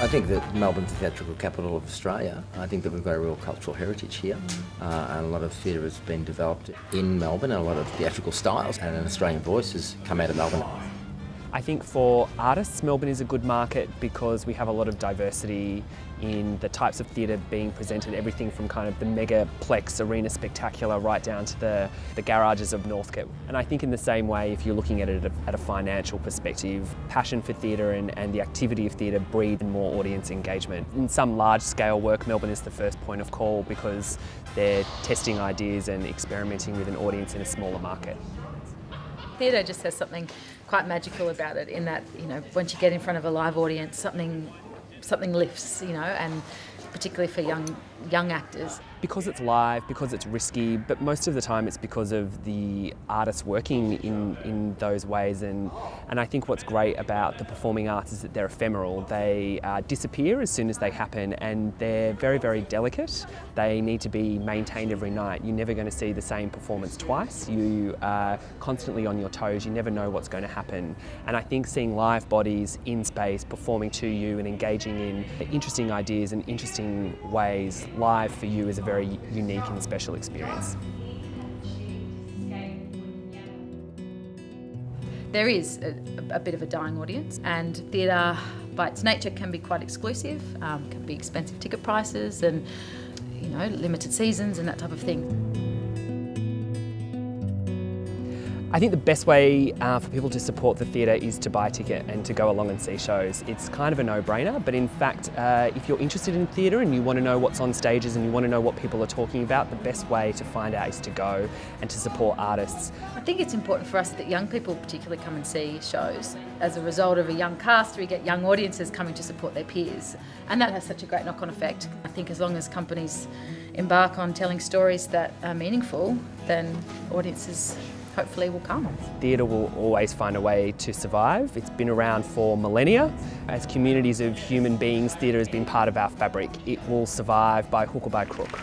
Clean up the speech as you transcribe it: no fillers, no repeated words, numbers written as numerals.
I think that Melbourne's the theatrical capital of Australia. I think that we've got a real cultural heritage here, and a lot of theatre has been developed in Melbourne, and a lot of theatrical styles and an Australian voice has come out of Melbourne. I think for artists, Melbourne is a good market because we have a lot of diversity in the types of theatre being presented, everything from kind of the megaplex arena spectacular right down to the garages of Northcote. And I think in the same way, if you're looking at it at a financial perspective, passion for theatre and the activity of theatre breed more audience engagement. In some large-scale work, Melbourne is the first point of call because they're testing ideas and experimenting with an audience in a smaller market. Theatre just has something quite magical about it in that, once you get in front of a live audience, something lifts, and particularly for young actors. Because it's live, because it's risky, but most of the time it's because of the artists working in those ways. And I think what's great about the performing arts is that they're ephemeral. They disappear as soon as they happen, and they're very, very delicate. They need to be maintained every night. You're never going to see the same performance twice. You are constantly on your toes. You never know what's going to happen. And I think seeing live bodies in space performing to you and engaging in interesting ideas and interesting ways live for you is a very unique and special experience. There is a bit of a dying audience, and theatre by its nature can be quite exclusive, can be expensive ticket prices and limited seasons and that type of thing. I think the best way for people to support the theatre is to buy a ticket and to go along and see shows. It's kind of a no-brainer, but in fact, if you're interested in theatre and you want to know what's on stages and you want to know what people are talking about, the best way to find out is to go and to support artists. I think it's important for us that young people particularly come and see shows. As a result of a young cast, we get young audiences coming to support their peers, and that has such a great knock-on effect. I think as long as companies embark on telling stories that are meaningful, then audiences hopefully will come. Theatre will always find a way to survive. It's been around for millennia. As communities of human beings, theatre has been part of our fabric. It will survive by hook or by crook.